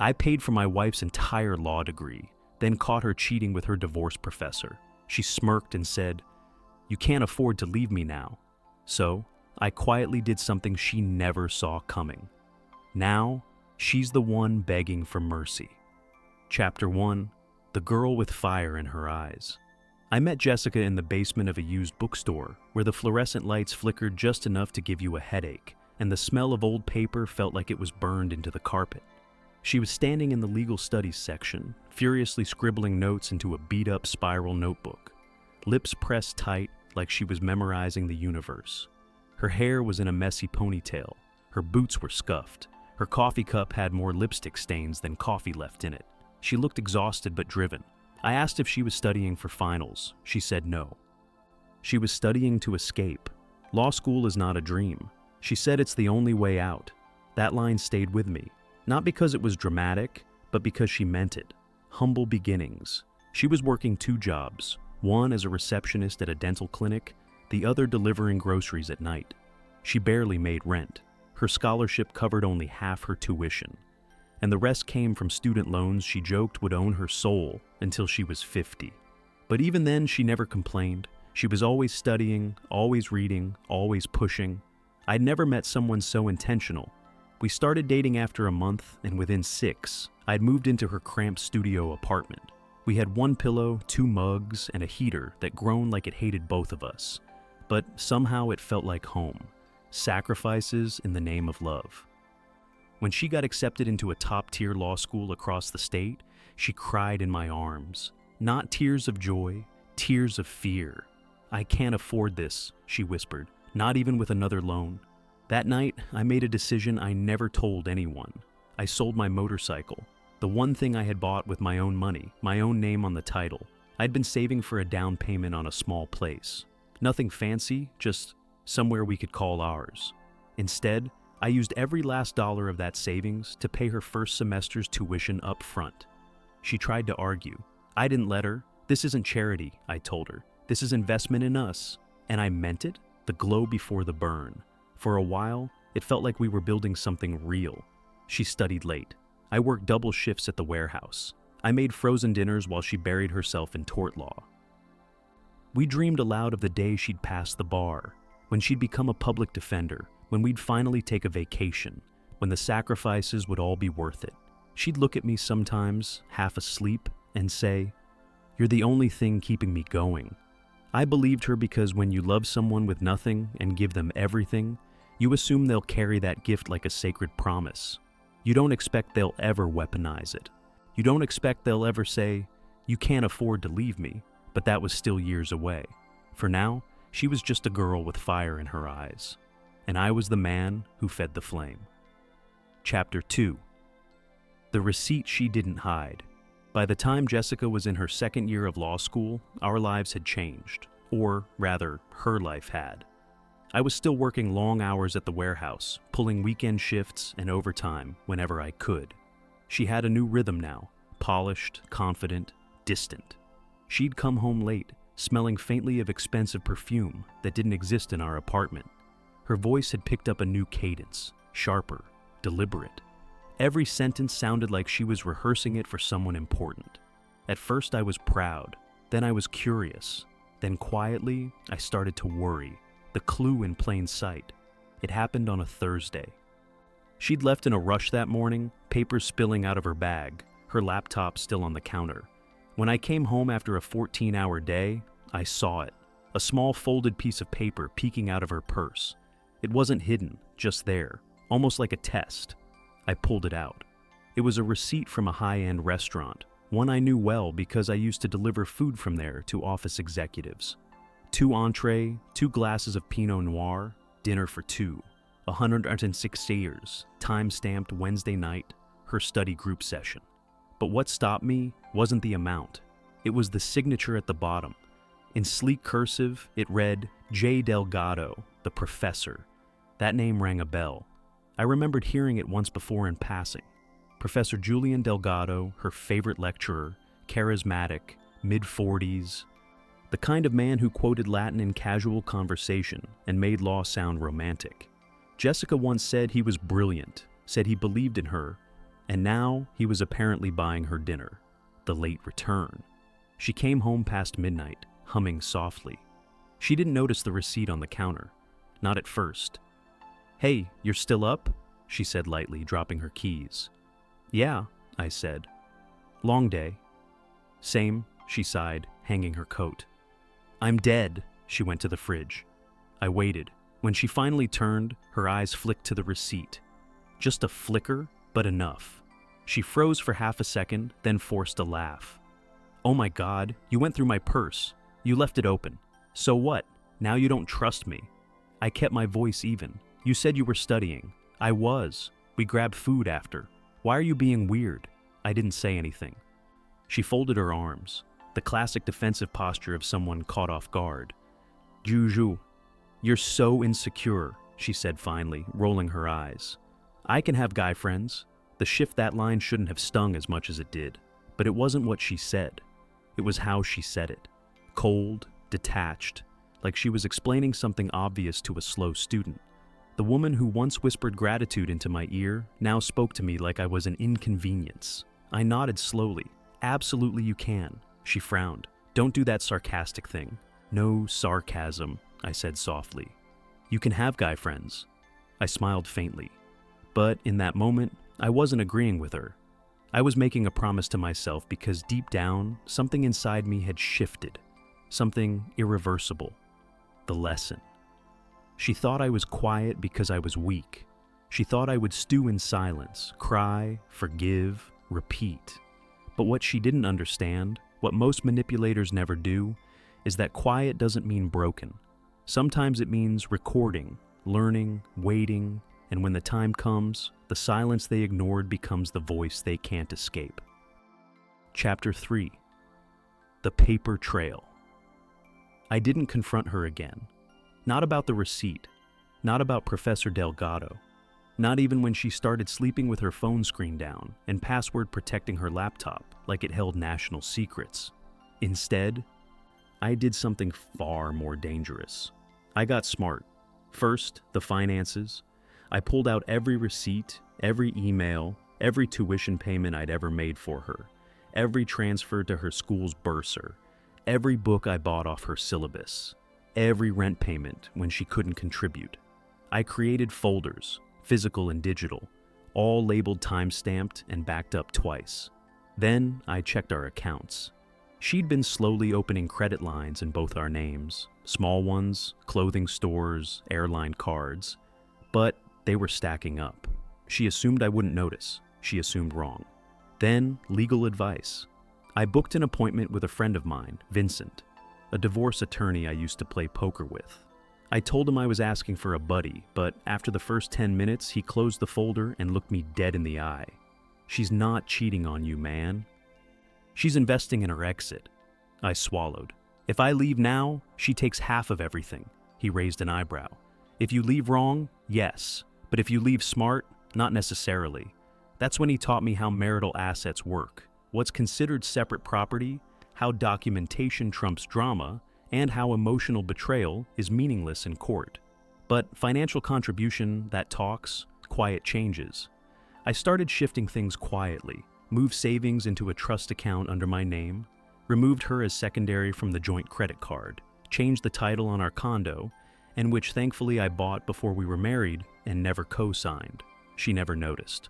I paid for my wife's entire law degree, then caught her cheating with her divorce professor. She smirked and said, "You can't afford to leave me now." So, I quietly did something she never saw coming. Now, she's the one begging for mercy. Chapter 1: The Girl with Fire in Her Eyes. I met Jessica in the basement of a used bookstore, where the fluorescent lights flickered just enough to give you a headache, and the smell of old paper felt like it was burned into the carpet. She was standing in the legal studies section, furiously scribbling notes into a beat-up spiral notebook, lips pressed tight like she was memorizing the universe. Her hair was in a messy ponytail, her boots were scuffed, her coffee cup had more lipstick stains than coffee left in it. She looked exhausted but driven. I asked if she was studying for finals. She said no. She was studying to escape. Law school is not a dream. She said it's the only way out. That line stayed with me. Not because it was dramatic, but because she meant it. Humble beginnings. She was working 2 jobs, one as a receptionist at a dental clinic, the other delivering groceries at night. She barely made rent. Her scholarship covered only half her tuition, and the rest came from student loans she joked would own her soul until she was 50. But even then, she never complained. She was always studying, always reading, always pushing. I'd never met someone so intentional. We started dating after a month, and within 6, I'd moved into her cramped studio apartment. We had 1 pillow, 2 mugs, and a heater that groaned like it hated both of us. But somehow it felt like home. Sacrifices in the name of love. When she got accepted into a top-tier law school across the state, she cried in my arms. Not tears of joy, tears of fear. "I can't afford this," she whispered, "not even with another loan." That night, I made a decision I never told anyone. I sold my motorcycle, the one thing I had bought with my own money, my own name on the title. I'd been saving for a down payment on a small place. Nothing fancy, just somewhere we could call ours. Instead, I used every last dollar of that savings to pay her first semester's tuition up front. She tried to argue. I didn't let her. "This isn't charity," I told her. "This is investment in us." And I meant it, the glow before the burn. For a while, it felt like we were building something real. She studied late. I worked double shifts at the warehouse. I made frozen dinners while she buried herself in tort law. We dreamed aloud of the day she'd pass the bar, when she'd become a public defender, when we'd finally take a vacation, when the sacrifices would all be worth it. She'd look at me sometimes, half asleep, and say, "You're the only thing keeping me going." I believed her because when you love someone with nothing and give them everything, you assume they'll carry that gift like a sacred promise. You don't expect they'll ever weaponize it. You don't expect they'll ever say, "You can't afford to leave me," but that was still years away. For now, she was just a girl with fire in her eyes, and I was the man who fed the flame. Chapter 2: The Receipt She Didn't Hide. By the time Jessica was in her 2nd year of law school, our lives had changed, or rather, her life had. I was still working long hours at the warehouse, pulling weekend shifts and overtime whenever I could. She had a new rhythm now, polished, confident, distant. She'd come home late, smelling faintly of expensive perfume that didn't exist in our apartment. Her voice had picked up a new cadence, sharper, deliberate. Every sentence sounded like she was rehearsing it for someone important. At first I was proud, then I was curious, then quietly I started to worry. The clue in plain sight. It happened on a Thursday. She'd left in a rush that morning, papers spilling out of her bag, her laptop still on the counter. When I came home after a 14-hour day, I saw it. A small folded piece of paper peeking out of her purse. It wasn't hidden, just there, almost like a test. I pulled it out. It was a receipt from a high-end restaurant, one I knew well because I used to deliver food from there to office executives. 2 entree, 2 glasses of Pinot Noir, dinner for 2, 106 years, time-stamped Wednesday night, her study group session. But what stopped me wasn't the amount. It was the signature at the bottom. In sleek cursive, it read, J. Delgado, the professor. That name rang a bell. I remembered hearing it once before in passing. Professor Julian Delgado, her favorite lecturer, charismatic, mid-40s, the kind of man who quoted Latin in casual conversation and made law sound romantic. Jessica once said he was brilliant, said he believed in her, And now he was apparently buying her dinner. The late return. She came home past midnight, humming softly. She didn't notice the receipt on the counter. Not at first. "Hey, you're still up?" she said lightly, dropping her keys. "Yeah," I said. "Long day." "Same," she sighed, hanging her coat. "I'm dead." She went to the fridge. I waited. When she finally turned, her eyes flicked to the receipt. Just a flicker, but enough. She froze for half a second, then forced a laugh. "Oh my God, you went through my purse. You left it open. So what? Now you don't trust me." I kept my voice even. "You said you were studying." "I was. We grabbed food after. Why are you being weird?" I didn't say anything. She folded her arms, the classic defensive posture of someone caught off guard. "Juju, you're so insecure," she said finally, rolling her eyes. "I can have guy friends." The shift that line shouldn't have stung as much as it did, but it wasn't what she said. It was how she said it. Cold, detached, like she was explaining something obvious to a slow student. The woman who once whispered gratitude into my ear now spoke to me like I was an inconvenience. I nodded slowly. "Absolutely you can." She frowned. "Don't do that sarcastic thing." "No sarcasm," I said softly. "You can have guy friends." I smiled faintly. But in that moment, I wasn't agreeing with her. I was making a promise to myself because deep down, something inside me had shifted. Something irreversible. The lesson. She thought I was quiet because I was weak. She thought I would stew in silence, cry, forgive, repeat. But what she didn't understand, what most manipulators never do, is that quiet doesn't mean broken. Sometimes it means recording, learning, waiting, and when the time comes, the silence they ignored becomes the voice they can't escape. Chapter 3. The Paper Trail. I didn't confront her again. Not about the receipt. Not about Professor Delgado. Not even when she started sleeping with her phone screen down and password protecting her laptop like it held national secrets. Instead, I did something far more dangerous. I got smart. First, the finances. I pulled out every receipt, every email, every tuition payment I'd ever made for her, every transfer to her school's bursar, every book I bought off her syllabus, every rent payment when she couldn't contribute. I created folders, physical and digital, all labeled time-stamped and backed up twice. Then I checked our accounts. She'd been slowly opening credit lines in both our names, small ones, clothing stores, airline cards, but they were stacking up. She assumed I wouldn't notice. She assumed wrong. Then, legal advice. I booked an appointment with a friend of mine, Vincent, a divorce attorney I used to play poker with. I told him I was asking for a buddy, but after the first 10 minutes, he closed the folder and looked me dead in the eye. "She's not cheating on you, man. She's investing in her exit." I swallowed. "If I leave now, she takes half of everything." He raised an eyebrow. "If you leave wrong, yes. But if you leave smart, not necessarily." That's when he taught me how marital assets work, what's considered separate property, how documentation trumps drama, and how emotional betrayal is meaningless in court. But financial contribution, that talks, quiet changes. I started shifting things quietly, moved savings into a trust account under my name, removed her as secondary from the joint credit card, changed the title on our condo, and which thankfully I bought before we were married and never co-signed. She never noticed.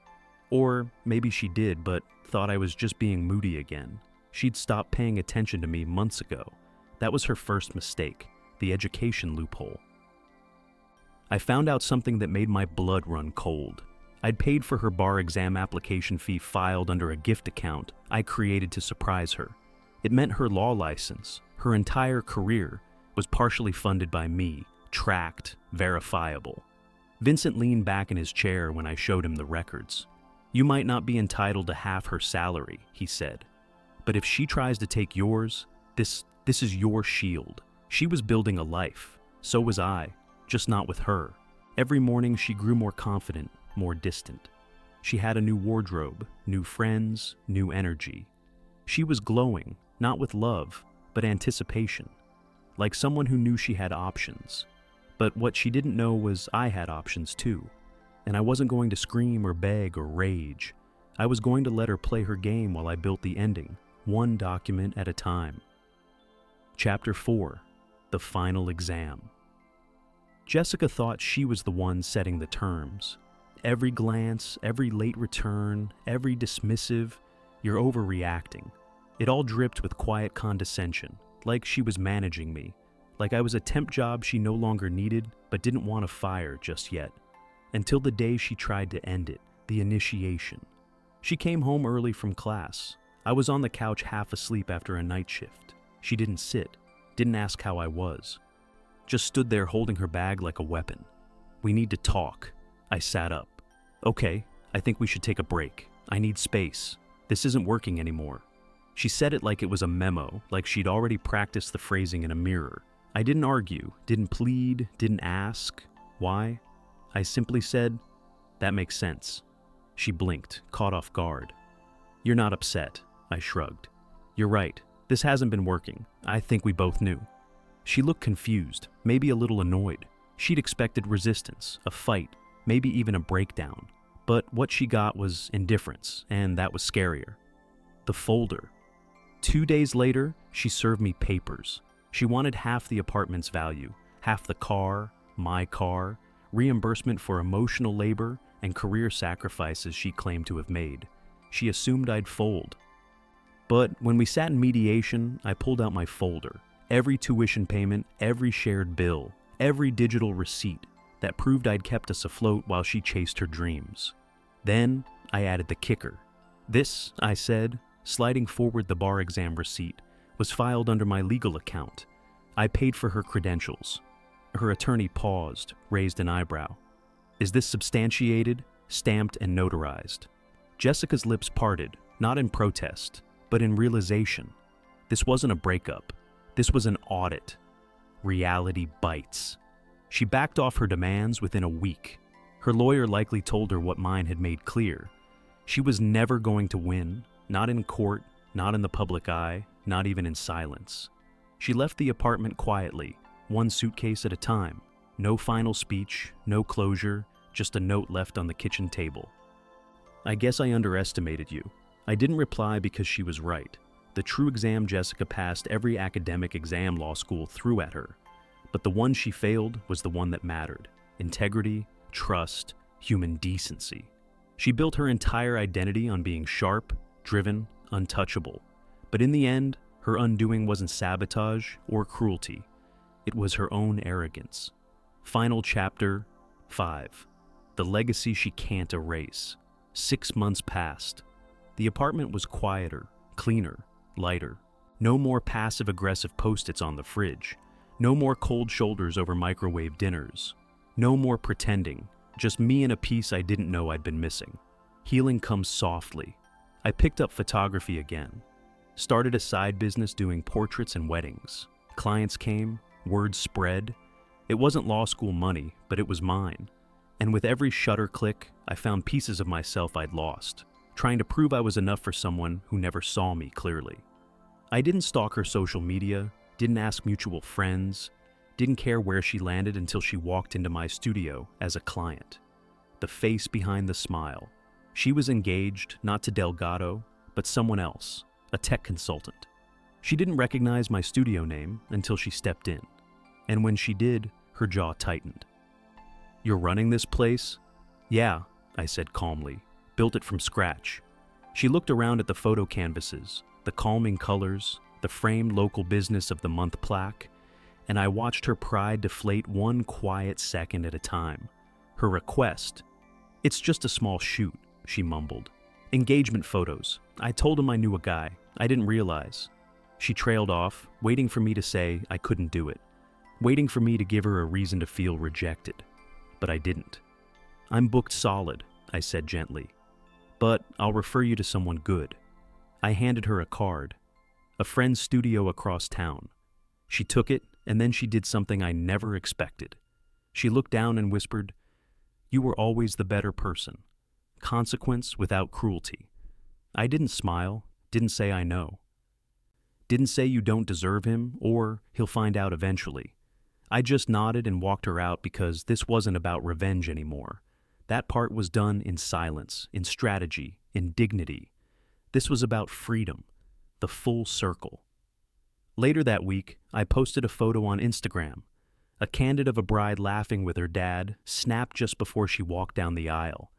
Or maybe she did, but thought I was just being moody again. She'd stopped paying attention to me months ago. That was her first mistake, the education loophole. I found out something that made my blood run cold. I'd paid for her bar exam application fee filed under a gift account I created to surprise her. It meant her law license, her entire career, was partially funded by me, tracked, verifiable. Vincent leaned back in his chair when I showed him the records. "You might not be entitled to half her salary," he said. "But if she tries to take yours, this is your shield." She was building a life. So was I, just not with her. Every morning she grew more confident, more distant. She had a new wardrobe, new friends, new energy. She was glowing, not with love, but anticipation. Like someone who knew she had options. But what she didn't know was I had options too. And I wasn't going to scream or beg or rage. I was going to let her play her game while I built the ending, one document at a time. Chapter 4: The Final Exam. Jessica thought she was the one setting the terms. Every glance, every late return, every dismissive, "You're overreacting." It all dripped with quiet condescension, like she was managing me, like I was a temp job she no longer needed but didn't want to fire just yet. Until the day she tried to end it, the initiation. She came home early from class. I was on the couch half asleep after a night shift. She didn't sit, didn't ask how I was. Just stood there holding her bag like a weapon. "We need to talk." I sat up. "Okay, I think we should take a break. I need space. This isn't working anymore." She said it like it was a memo, like she'd already practiced the phrasing in a mirror. I didn't argue, didn't plead, didn't ask. Why? I simply said, "That makes sense." She blinked, caught off guard. "You're not upset," I shrugged. "You're right. This hasn't been working. I think we both knew." She looked confused, maybe a little annoyed. She'd expected resistance, a fight, maybe even a breakdown. But what she got was indifference, and that was scarier. The folder. 2 days later, she served me papers. She wanted half the apartment's value, half the car, my car, reimbursement for emotional labor and career sacrifices she claimed to have made. She assumed I'd fold. But when we sat in mediation, I pulled out my folder. Every tuition payment, every shared bill, every digital receipt that proved I'd kept us afloat while she chased her dreams. Then I added the kicker. This, I said, sliding forward the bar exam receipt, was filed under my legal account. I paid for her credentials. Her attorney paused, raised an eyebrow. "Is this substantiated, stamped, and notarized?" Jessica's lips parted, not in protest, but in realization. This wasn't a breakup. This was an audit. Reality bites. She backed off her demands within a week. Her lawyer likely told her what mine had made clear. She was never going to win, not in court, not in the public eye, not even in silence. She left the apartment quietly, one suitcase at a time. No final speech, no closure, just a note left on the kitchen table. "I guess I underestimated you." I didn't reply because she was right. The true exam Jessica passed every academic exam law school threw at her. But the one she failed was the one that mattered. Integrity, trust, human decency. She built her entire identity on being sharp, driven, untouchable. But in the end, her undoing wasn't sabotage or cruelty. It was her own arrogance. Final chapter 5. The legacy she can't erase. 6 months passed. The apartment was quieter, cleaner, lighter. No more passive-aggressive post-its on the fridge. No more cold shoulders over microwave dinners. No more pretending, just me and a piece I didn't know I'd been missing. Healing comes softly. I picked up photography again. Started a side business doing portraits and weddings. Clients came, word spread. It wasn't law school money, but it was mine. And with every shutter click, I found pieces of myself I'd lost, trying to prove I was enough for someone who never saw me clearly. I didn't stalk her social media, didn't ask mutual friends, didn't care where she landed until she walked into my studio as a client. The face behind the smile. She was engaged, not to Delgado, but someone else, a tech consultant. She didn't recognize my studio name until she stepped in. And when she did, her jaw tightened. "You're running this place?" "Yeah," I said calmly. "Built it from scratch." She looked around at the photo canvases, the calming colors, the framed local business of the month plaque, and I watched her pride deflate one quiet second at a time. Her request, "It's just a small shoot," she mumbled. "Engagement photos. I told him I knew a guy. I didn't realize." She trailed off, waiting for me to say I couldn't do it, waiting for me to give her a reason to feel rejected. But I didn't. "I'm booked solid," I said gently. "But I'll refer you to someone good." I handed her a card. A friend's studio across town. She took it, and then she did something I never expected. She looked down and whispered, "You were always the better person. Consequence without cruelty." I didn't smile, didn't say I know. Didn't say you don't deserve him, or he'll find out eventually. I just nodded and walked her out because this wasn't about revenge anymore. That part was done in silence, in strategy, in dignity. This was about freedom, the full circle. Later that week, I posted a photo on Instagram, a candid of a bride laughing with her dad, snapped just before she walked down the aisle.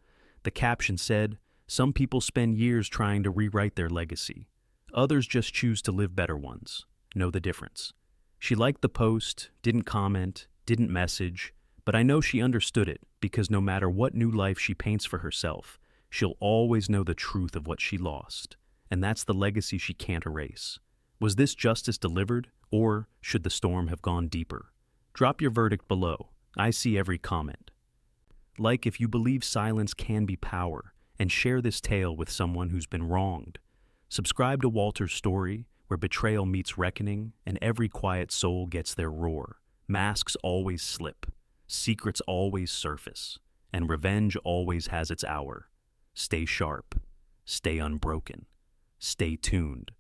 The caption said, "Some people spend years trying to rewrite their legacy. Others just choose to live better ones. Know the difference." She liked the post, didn't comment, didn't message, but I know she understood it because no matter what new life she paints for herself, she'll always know the truth of what she lost. And that's the legacy she can't erase. Was this justice delivered, or should the storm have gone deeper? Drop your verdict below. I see every comment. Like if you believe silence can be power, and share this tale with someone who's been wronged. Subscribe to Walter's story, where betrayal meets reckoning, and every quiet soul gets their roar. Masks always slip, secrets always surface, and revenge always has its hour. Stay sharp, stay unbroken, stay tuned.